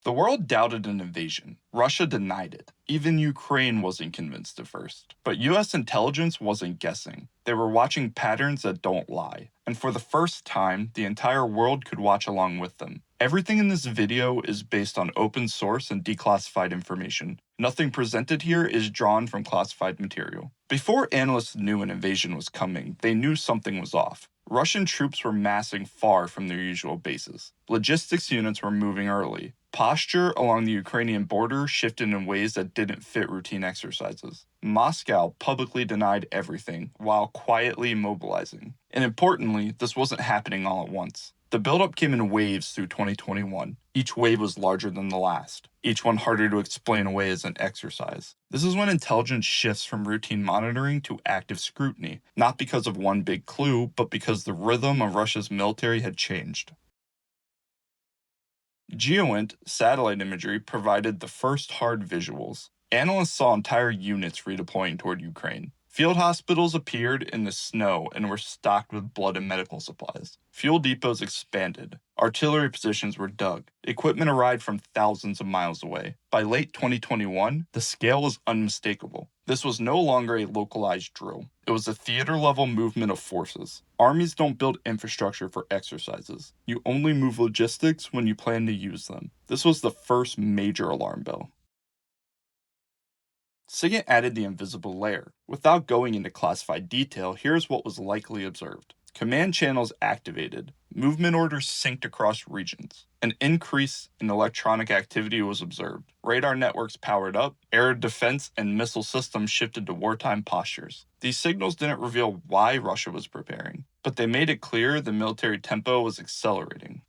The world doubted an invasion. Russia denied it. Even Ukraine wasn't convinced at first. But US intelligence wasn't guessing. They were watching patterns that don't lie. And for the first time, the entire world could watch along with them. Everything in this video is based on open source and declassified information. Nothing presented here is drawn from classified material. Before analysts knew an invasion was coming, they knew something was off. Russian troops were massing far from their usual bases. Logistics units were moving early. Posture along the Ukrainian border shifted in ways that didn't fit routine exercises. Moscow publicly denied everything, while quietly mobilizing. And importantly, this wasn't happening all at once. The buildup came in waves through 2021. Each wave was larger than the last, each one harder to explain away as an exercise. This is when intelligence shifts from routine monitoring to active scrutiny, not because of one big clue, but because the rhythm of Russia's military had changed. GeoInt satellite imagery provided the first hard visuals. Analysts saw entire units redeploying toward Ukraine. Field hospitals appeared in the snow and were stocked with blood and medical supplies. Fuel depots expanded. Artillery positions were dug. Equipment arrived from thousands of miles away. By late 2021, the scale was unmistakable. This was no longer a localized drill. It was a theater-level movement of forces. Armies don't build infrastructure for exercises. You only move logistics when you plan to use them. This was the first major alarm bell. SIGINT added the invisible layer. Without going into classified detail, here's what was likely observed. Command channels activated. Movement orders synced across regions. An increase in electronic activity was observed. Radar networks powered up. Air defense and missile systems shifted to wartime postures. These signals didn't reveal why Russia was preparing, but they made it clear the military tempo was accelerating.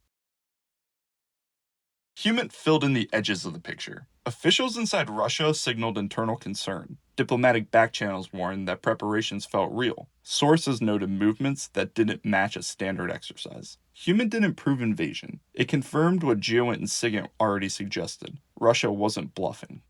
HUMINT filled in the edges of the picture. Officials inside Russia signaled internal concern. Diplomatic backchannels warned that preparations felt real. Sources noted movements that didn't match a standard exercise. HUMINT didn't prove invasion. It confirmed what GeoInt and SIGINT already suggested. Russia wasn't bluffing.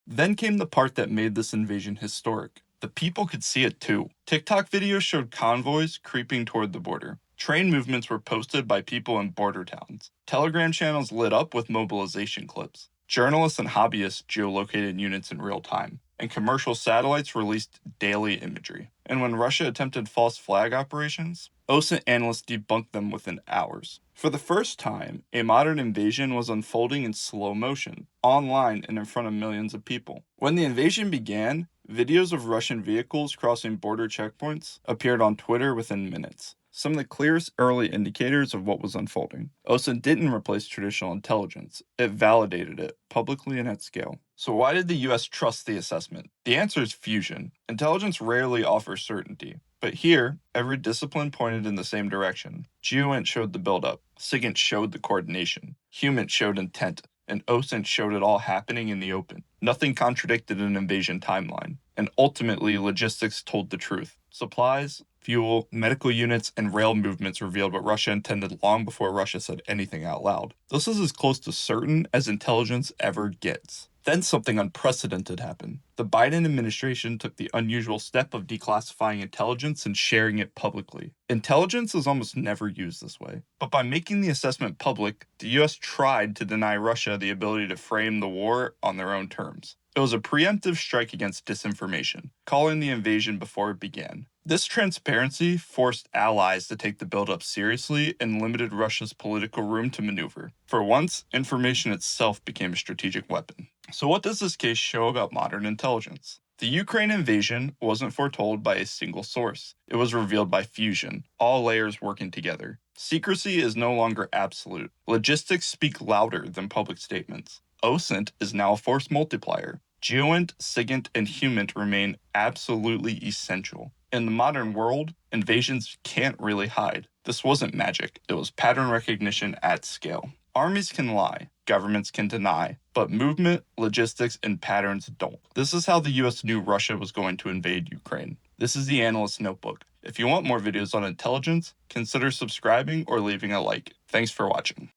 Then came the part that made this invasion historic. The people could see it too. TikTok videos showed convoys creeping toward the border. Train movements were posted by people in border towns. Telegram channels lit up with mobilization clips. Journalists and hobbyists geolocated units in real time. And commercial satellites released daily imagery. And when Russia attempted false flag operations, OSINT analysts debunked them within hours. For the first time, a modern invasion was unfolding in slow motion, online and in front of millions of people. When the invasion began, videos of Russian vehicles crossing border checkpoints appeared on Twitter within minutes. Some of the clearest early indicators of what was unfolding. OSINT didn't replace traditional intelligence. It validated it, publicly and at scale. So why did the US trust the assessment? The answer is fusion. Intelligence rarely offers certainty. But here, every discipline pointed in the same direction. GeoInt showed the buildup. SIGINT showed the coordination. HUMINT showed intent. And OSINT showed it all happening in the open. Nothing contradicted an invasion timeline. And ultimately, logistics told the truth. Supplies, fuel, medical units, and rail movements revealed what Russia intended long before Russia said anything out loud. This is as close to certain as intelligence ever gets. Then something unprecedented happened. The Biden administration took the unusual step of declassifying intelligence and sharing it publicly. Intelligence is almost never used this way. But by making the assessment public, the US tried to deny Russia the ability to frame the war on their own terms. It was a preemptive strike against disinformation, calling the invasion before it began. This transparency forced allies to take the buildup seriously and limited Russia's political room to maneuver. For once, information itself became a strategic weapon. So what does this case show about modern intelligence? The Ukraine invasion wasn't foretold by a single source. It was revealed by fusion, all layers working together. Secrecy is no longer absolute. Logistics speak louder than public statements. OSINT is now a force multiplier. GeoInt, SIGINT, and HUMINT remain absolutely essential. In the modern world, invasions can't really hide. This wasn't magic, it was pattern recognition at scale. Armies can lie, governments can deny, but movement, logistics, and patterns don't. This is how the US knew Russia was going to invade Ukraine. This is the Analyst Notebook. If you want more videos on intelligence, consider subscribing or leaving a like. Thanks for watching.